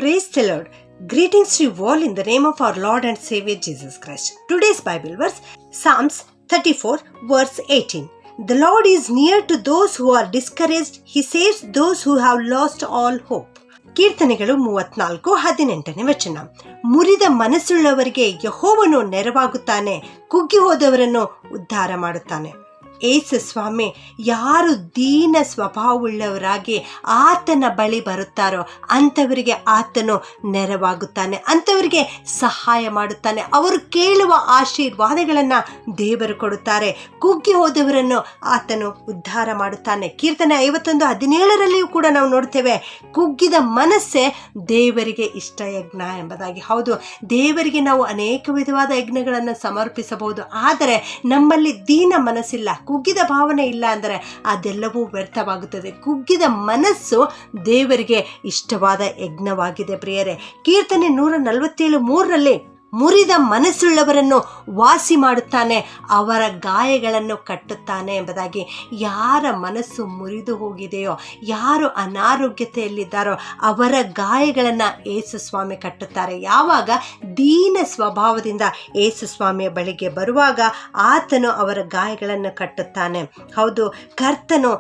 Praise the Lord. Greetings to you all in the name of our Lord and Savior Jesus Christ. Today's Bible verse, Psalms 34 verse 18. The Lord is near to those who are discouraged. He saves those who have lost all hope. ಕೀರ್ತನೆಗಳು 34:18 ವಚನ. ಮುರಿದ ಮನಸ್ಸುಳ್ಳವರಿಗೆ ಯೆಹೋವನು ನೆರವಾಗುತ್ತಾನೆ, ಕುಗ್ಗಿ ಹೋದವರನ್ನು ಉದ್ಧಾರ ಮಾಡುತ್ತಾನೆ. ಏಸು ಸ್ವಾಮಿ ಯಾರು ದೀನ ಸ್ವಭಾವವುಳ್ಳವರಾಗಿ ಆತನ ಬಳಿ ಬರುತ್ತಾರೋ ಅಂಥವರಿಗೆ ಆತನು ನೆರವಾಗುತ್ತಾನೆ, ಅಂಥವರಿಗೆ ಸಹಾಯ ಮಾಡುತ್ತಾನೆ. ಅವರು ಕೇಳುವ ಆಶೀರ್ವಾದಗಳನ್ನು ದೇವರು ಕೊಡುತ್ತಾರೆ. ಕುಗ್ಗಿ ಹೋದವರನ್ನು ಆತನು ಉದ್ಧಾರ ಮಾಡುತ್ತಾನೆ. ಕೀರ್ತನೆ 51:17 ಕೂಡ ನಾವು ನೋಡ್ತೇವೆ, ಕುಗ್ಗಿದ ಮನಸ್ಸೇ ದೇವರಿಗೆ ಇಷ್ಟ ಯಜ್ಞ ಎಂಬುದಾಗಿ. ಹೌದು, ದೇವರಿಗೆ ನಾವು ಅನೇಕ ವಿಧವಾದ ಯಜ್ಞಗಳನ್ನು ಸಮರ್ಪಿಸಬಹುದು, ಆದರೆ ನಮ್ಮಲ್ಲಿ ದೀನ ಮನಸ್ಸಿಲ್ಲ, ಕುಗ್ಗಿದ ಭಾವನೆ ಇಲ್ಲ ಅಂದರೆ ಅದೆಲ್ಲವೂ ವ್ಯರ್ಥವಾಗುತ್ತದೆ. ಕುಗ್ಗಿದ ಮನಸ್ಸು ದೇವರಿಗೆ ಇಷ್ಟವಾದ ಯಜ್ಞವಾಗಿದೆ ಪ್ರಿಯರೇ. ಕೀರ್ತನೆ 147:3 ಮುರಿದ ಮನಸ್ಸುಳ್ಳವರನ್ನು ವಾಸಿ ಮಾಡುತ್ತಾನೆ, ಅವರ ಗಾಯಗಳನ್ನು ಕಟ್ಟುತ್ತಾನೆ ಎಂಬುದಾಗಿ. ಯಾರ ಮನಸ್ಸು ಮುರಿದು ಹೋಗಿದೆಯೋ, ಯಾರು ಅನಾರೋಗ್ಯತೆಯಲ್ಲಿದ್ದಾರೋ ಅವರ ಗಾಯಗಳನ್ನು ಯೇಸು ಸ್ವಾಮಿ ಕಟ್ಟುತ್ತಾರೆ. ಯಾವಾಗ ದೀನ ಸ್ವಭಾವದಿಂದ ಯೇಸು ಸ್ವಾಮಿಯ ಬಳಿಗೆ ಬರುವಾಗ ಆತನು ಅವರ ಗಾಯಗಳನ್ನು ಕಟ್ಟುತ್ತಾನೆ. ಹೌದು, ಕರ್ತನು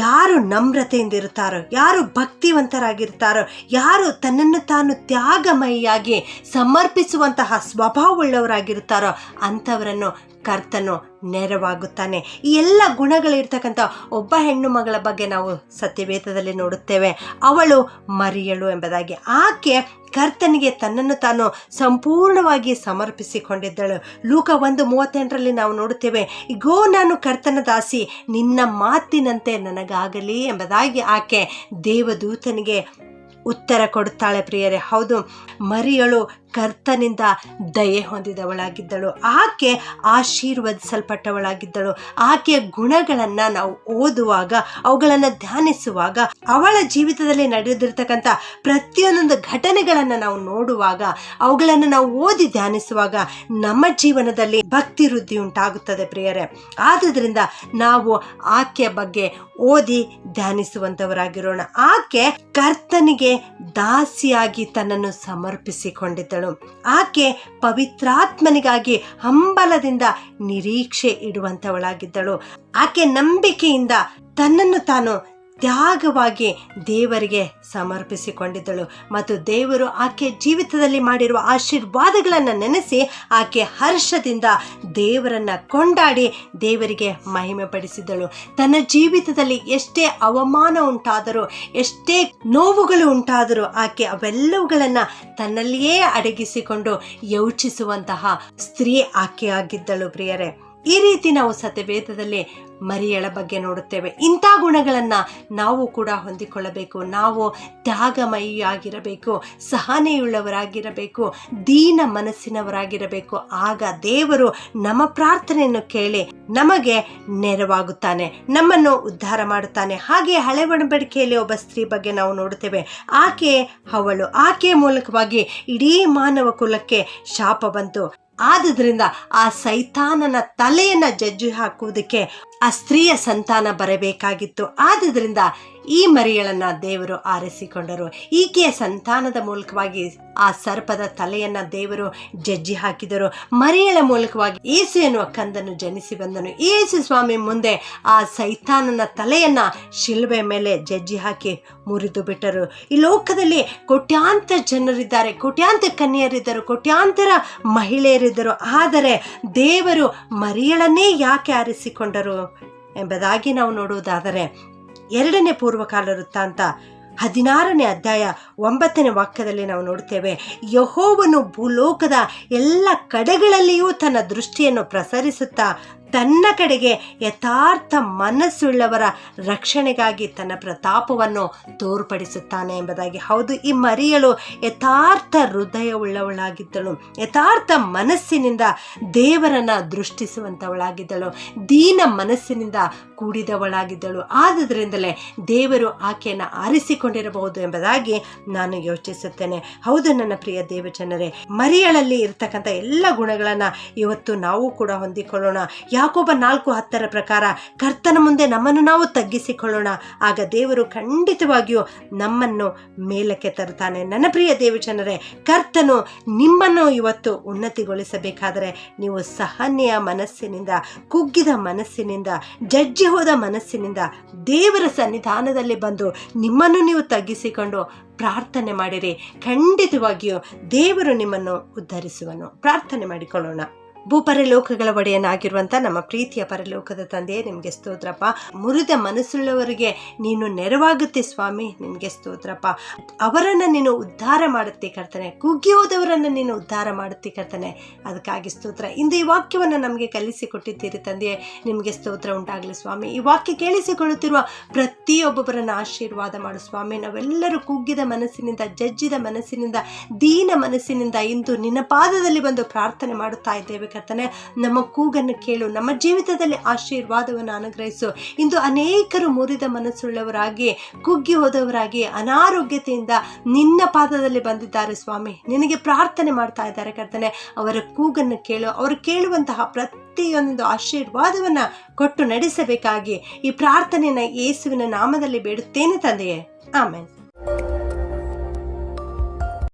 ಯಾರು ನಮ್ರತೆಯಿಂದ ಇರುತ್ತಾರೋ, ಯಾರು ಭಕ್ತಿವಂತರಾಗಿರ್ತಾರೋ, ಯಾರು ತನ್ನನ್ನು ತಾನು ತ್ಯಾಗಮಯಿಯಾಗಿ ಸಮರ್ಪಿಸುವಂತಹ ಸ್ವಭಾವವುಳ್ಳವರಾಗಿರ್ತಾರೋ ಅಂಥವರನ್ನು ಕರ್ತನು ನೆರವಾಗುತ್ತಾನೆ. ಈ ಎಲ್ಲ ಗುಣಗಳಿರ್ತಕ್ಕಂಥ ಒಬ್ಬ ಹೆಣ್ಣು ಮಗಳ ಬಗ್ಗೆ ನಾವು ಸತ್ಯವೇದದಲ್ಲಿ ನೋಡುತ್ತೇವೆ. ಅವಳು ಮರಿಯಳು ಎಂಬುದಾಗಿ. ಆಕೆ ಕರ್ತನಿಗೆ ತನ್ನನ್ನು ತಾನು ಸಂಪೂರ್ಣವಾಗಿ ಸಮರ್ಪಿಸಿಕೊಂಡಿದ್ದಳು. ಲೂಕ 1:38 ನಾವು ನೋಡುತ್ತೇವೆ, ಇಗೋ ನಾನು ಕರ್ತನ ದಾಸಿ, ನಿನ್ನ ಮಾತಿನಂತೆ ನನಗಾಗಲಿ ಎಂಬುದಾಗಿ ಆಕೆ ದೇವದೂತನಿಗೆ ಉತ್ತರ ಕೊಡುತ್ತಾಳೆ ಪ್ರಿಯರೇ. ಹೌದು, ಮರಿಯಳು ಕರ್ತನಿಂದ ದಯೆ ಹೊಂದಿದವಳಾಗಿದ್ದಳು. ಆಕೆ ಆಶೀರ್ವದಿಸಲ್ಪಟ್ಟವಳಾಗಿದ್ದಳು. ಆಕೆಯ ಗುಣಗಳನ್ನು ನಾವು ಓದುವಾಗ, ಅವುಗಳನ್ನು ಧ್ಯಾನಿಸುವಾಗ, ಅವಳ ಜೀವಿತದಲ್ಲಿ ನಡೆದಿರ್ತಕ್ಕಂಥ ಪ್ರತಿಯೊಂದೊಂದು ಘಟನೆಗಳನ್ನು ನಾವು ನೋಡುವಾಗ, ಅವುಗಳನ್ನು ನಾವು ಓದಿ ಧ್ಯಾನಿಸುವಾಗ ನಮ್ಮ ಜೀವನದಲ್ಲಿ ಭಕ್ತಿ ವೃದ್ಧಿ ಉಂಟಾಗುತ್ತದೆ ಪ್ರಿಯರೇ. ಆದುದರಿಂದ ನಾವು ಆಕೆಯ ಬಗ್ಗೆ ಓದಿ ಧ್ಯಾನಿಸುವಂಥವರಾಗಿರೋಣ. ಆಕೆ ಕರ್ತನಿಗೆ ದಾಸಿಯಾಗಿ ತನ್ನನ್ನು ಸಮರ್ಪಿಸಿಕೊಂಡಿದ್ದಳು. ಆಕೆ ಪವಿತ್ರಾತ್ಮನಿಗಾಗಿ ಹಂಬಲದಿಂದ ನಿರೀಕ್ಷೆ ಇಡುವಂಥವಳಾಗಿದ್ದಳು. ಆಕೆ ನಂಬಿಕೆಯಿಂದ ತನ್ನನ್ನು ತಾನು ತ್ಯಾಗವಾಗಿ ದೇವರಿಗೆ ಸಮರ್ಪಿಸಿಕೊಂಡಿದ್ದಳು. ಮತ್ತು ದೇವರು ಆಕೆ ಜೀವಿತದಲ್ಲಿ ಮಾಡಿರುವ ಆಶೀರ್ವಾದಗಳನ್ನು ನೆನೆಸಿ ಆಕೆ ಹರ್ಷದಿಂದ ದೇವರನ್ನು ಕೊಂಡಾಡಿ ದೇವರಿಗೆ ಮಹಿಮೆ ಪಡಿಸಿದಳು. ತನ್ನ ಜೀವಿತದಲ್ಲಿ ಎಷ್ಟೇ ಅವಮಾನ ಉಂಟಾದರೂ, ಎಷ್ಟೇ ನೋವುಗಳು ಉಂಟಾದರೂ ಆಕೆ ಅವೆಲ್ಲವುಗಳನ್ನು ತನ್ನಲ್ಲಿಯೇ ಅಡಗಿಸಿಕೊಂಡು ಯೋಚಿಸುವಂತಹ ಸ್ತ್ರೀ ಆಕೆಯಾಗಿದ್ದಳು ಪ್ರಿಯರೇ. ಈ ರೀತಿ ನಾವು ಸತ್ಯವೇದದಲ್ಲಿ ಮರಿಯಳ ಬಗ್ಗೆ ನೋಡುತ್ತೇವೆ. ಇಂಥ ಗುಣಗಳನ್ನು ನಾವು ಕೂಡ ಹೊಂದಿಕೊಳ್ಳಬೇಕು. ನಾವು ತ್ಯಾಗಮಯಿಯಾಗಿರಬೇಕು, ಸಹನೆಯುಳ್ಳವರಾಗಿರಬೇಕು, ದೀನ ಮನಸ್ಸಿನವರಾಗಿರಬೇಕು. ಆಗ ದೇವರು ನಮ್ಮ ಪ್ರಾರ್ಥನೆಯನ್ನು ಕೇಳಿ ನಮಗೆ ನೆರವಾಗುತ್ತಾನೆ, ನಮ್ಮನ್ನು ಉದ್ಧಾರ ಮಾಡುತ್ತಾನೆ. ಹಾಗೆ ಹಳೆ ಒಡಂಬಡಿಕೆಯಲ್ಲಿ ಒಬ್ಬ ಸ್ತ್ರೀ ಬಗ್ಗೆ ನಾವು ನೋಡುತ್ತೇವೆ. ಆಕೆಯ ಮೂಲಕವಾಗಿ ಇಡೀ ಮಾನವ ಕುಲಕ್ಕೆ ಶಾಪ ಬಂತು. ಆದುದರಿಂದ ಆ ಸೈತಾನನ ತಲೆಯನ್ನು ಜಜ್ಜಿ ಹಾಕುವುದಕ್ಕೆ ಆ ಸ್ತ್ರೀಯ ಸಂತಾನ ಬರಬೇಕಾಗಿತ್ತು. ಆದುದರಿಂದ ಈ ಮರಿಯಳನ್ನು ದೇವರು ಆರಿಸಿಕೊಂಡರು. ಈಕೆಯ ಸಂತಾನದ ಮೂಲಕವಾಗಿ ಆ ಸರ್ಪದ ತಲೆಯನ್ನು ದೇವರು ಜಜ್ಜಿ ಹಾಕಿದರು. ಮರಿಯಳ ಮೂಲಕವಾಗಿ ಯೇಸು ಎನ್ನುವ ಕಂದನು ಜನಿಸಿ ಬಂದನು. ಯೇಸು ಸ್ವಾಮಿ ಮುಂದೆ ಆ ಸೈತಾನನ ತಲೆಯನ್ನು ಶಿಲುಬೆ ಮೇಲೆ ಜಜ್ಜಿ ಹಾಕಿ ಮುರಿದು ಬಿಟ್ಟರು. ಈ ಲೋಕದಲ್ಲಿ ಕೋಟ್ಯಾಂತರ ಜನರಿದ್ದಾರೆ, ಕೋಟ್ಯಾಂತರ ಕನ್ಯರಿದ್ದರು, ಕೋಟ್ಯಾಂತರ ಮಹಿಳೆಯರಿದ್ದರು. ಆದರೆ ದೇವರು ಮರಿಯಳನ್ನೇ ಯಾಕೆ ಆರಿಸಿಕೊಂಡರು ಎಂಬುದಾಗಿ ನಾವು ನೋಡುವುದಾದರೆ, 2ನೇ ಪೂರ್ವಕಾಲ ವೃತ್ತಾಂತ 16ನೇ ಅಧ್ಯಾಯ 9ನೇ ವಾಕ್ಯದಲ್ಲಿ ನಾವು ನೋಡುತ್ತೇವೆ, ಯೆಹೋವನು ಭೂಲೋಕದ ಎಲ್ಲ ಕಡೆಗಳಲ್ಲಿಯೂ ತನ್ನ ದೃಷ್ಟಿಯನ್ನು ಪ್ರಸರಿಸುತ್ತಾ ತನ್ನ ಕಡೆಗೆ ಯಥಾರ್ಥ ಮನಸ್ಸುಳ್ಳವರ ರಕ್ಷಣೆಗಾಗಿ ತನ್ನ ಪ್ರತಾಪವನ್ನು ತೋರ್ಪಡಿಸುತ್ತಾನೆ ಎಂಬುದಾಗಿ. ಹೌದು, ಈ ಮರಿಯಳು ಯಥಾರ್ಥ ಹೃದಯವುಳ್ಳವಳಾಗಿದ್ದಳು, ಯಥಾರ್ಥ ಮನಸ್ಸಿನಿಂದ ದೇವರನ್ನು ದೃಷ್ಟಿಸುವಂಥವಳಾಗಿದ್ದಳು, ದೀನ ಮನಸ್ಸಿನಿಂದ ಕೂಡಿದವಳಾಗಿದ್ದಳು. ಆದುದರಿಂದಲೇ ದೇವರು ಆಕೆಯನ್ನು ಆರಿಸಿಕೊಂಡಿರಬಹುದು ಎಂಬುದಾಗಿ ನಾನು ಯೋಚಿಸುತ್ತೇನೆ. ಹೌದು ನನ್ನ ಪ್ರಿಯ ದೇವಜನರೇ, ಮರಿಯಳಲ್ಲಿ ಇರತಕ್ಕಂಥ ಎಲ್ಲ ಗುಣಗಳನ್ನು ಇವತ್ತು ನಾವು ಕೂಡ ಹೊಂದಿಕೊಳ್ಳೋಣ. ಯಾಕೋಬ 4:10 ಪ್ರಕಾರ ಕರ್ತನ ಮುಂದೆ ನಮ್ಮನ್ನು ನಾವು ತಗ್ಗಿಸಿಕೊಳ್ಳೋಣ, ಆಗ ದೇವರು ಖಂಡಿತವಾಗಿಯೂ ನಮ್ಮನ್ನು ಮೇಲಕ್ಕೆ ತರುತ್ತಾನೆ. ನನ್ನ ಪ್ರಿಯ ದೇವಜನರೇ, ಕರ್ತನು ನಿಮ್ಮನ್ನು ಇವತ್ತು ಉನ್ನತಿಗೊಳಿಸಬೇಕಾದರೆ ನೀವು ಸಹನೆಯ ಮನಸ್ಸಿನಿಂದ, ಕುಗ್ಗಿದ ಮನಸ್ಸಿನಿಂದ, ಜಜ್ಜಿ ಹೋದ ಮನಸ್ಸಿನಿಂದ ದೇವರ ಸನ್ನಿಧಾನದಲ್ಲಿ ಬಂದು ನಿಮ್ಮನ್ನು ನೀವು ತಗ್ಗಿಸಿಕೊಂಡು ಪ್ರಾರ್ಥನೆ ಮಾಡಿರಿ. ಖಂಡಿತವಾಗಿಯೂ ದೇವರು ನಿಮ್ಮನ್ನು ಉದ್ಧರಿಸುವನು. ಪ್ರಾರ್ಥನೆ ಮಾಡಿಕೊಳ್ಳೋಣ. ಭೂಪರಲೋಕಗಳ ಒಡೆಯನಾಗಿರುವಂಥ ನಮ್ಮ ಪ್ರೀತಿಯ ಪರಲೋಕದ ತಂದೆಯೇ, ನಿಮಗೆ ಸ್ತೋತ್ರಪ್ಪ. ಮುರಿದ ಮನಸ್ಸುಳ್ಳವರಿಗೆ ನೀನು ನೆರವಾಗುತ್ತೆ ಸ್ವಾಮಿ, ನಿಮಗೆ ಸ್ತೋತ್ರಪ್ಪ. ಅವರನ್ನು ನೀನು ಉದ್ಧಾರ ಮಾಡುತ್ತಿ ಕರ್ತನೆ, ಕುಗ್ಗಿ ಹೋದವರನ್ನು ನೀನು ಉದ್ಧಾರ ಮಾಡುತ್ತಿ ಕರ್ತನೆ, ಅದಕ್ಕಾಗಿ ಸ್ತೋತ್ರ. ಇಂದು ಈ ವಾಕ್ಯವನ್ನು ನಮಗೆ ಕಲಿಸಿಕೊಟ್ಟಿದ್ದೀರಿ ತಂದೆಯೇ, ನಿಮಗೆ ಸ್ತೋತ್ರ ಉಂಟಾಗಲಿ ಸ್ವಾಮಿ. ಈ ವಾಕ್ಯ ಕೇಳಿಸಿಕೊಳ್ಳುತ್ತಿರುವ ಪ್ರತಿಯೊಬ್ಬೊಬ್ಬರನ್ನು ಆಶೀರ್ವಾದ ಮಾಡು ಸ್ವಾಮಿ. ನಾವೆಲ್ಲರೂ ಕುಗ್ಗಿದ ಮನಸ್ಸಿನಿಂದ, ಜಜ್ಜಿದ ಮನಸ್ಸಿನಿಂದ, ದೀನ ಮನಸ್ಸಿನಿಂದ ಇಂದು ನಿನ್ನ ಪಾದದಲ್ಲಿ ಬಂದು ಪ್ರಾರ್ಥನೆ ಮಾಡುತ್ತಾ ಇದ್ದೇವೆ ಕರ್ತನೆ. ನಮ್ಮ ಕೂಗನ್ನು ಕೇಳು, ನಮ್ಮ ಜೀವಿತದಲ್ಲಿ ಆಶೀರ್ವಾದವನ್ನು ಅನುಗ್ರಹಿಸು. ಇಂದು ಅನೇಕರು ಮುರಿದ ಮನಸ್ಸುಳ್ಳವರಾಗಿ, ಕುಗ್ಗಿ ಹೋದವರಾಗಿ, ಅನಾರೋಗ್ಯತೆಯಿಂದ ನಿನ್ನ ಪಾದದಲ್ಲಿ ಬಂದಿದ್ದಾರೆ ಸ್ವಾಮಿ. ನಿನಗೆ ಪ್ರಾರ್ಥನೆ ಮಾಡ್ತಾ ಇದ್ದಾರೆ ಕರ್ತನೆ. ಅವರ ಕೂಗನ್ನು ಕೇಳು. ಅವರು ಕೇಳುವಂತಹ ಪ್ರತಿಯೊಂದು ಆಶೀರ್ವಾದವನ್ನು ಕೊಟ್ಟು ನಡೆಸಬೇಕಾಗಿ ಈ ಪ್ರಾರ್ಥನೆಯನ್ನು ಯೇಸುವಿನ ನಾಮದಲ್ಲಿ ಬೇಡುತ್ತೇನೆ ತಂದೆಯೇ. ಆಮೆನ್.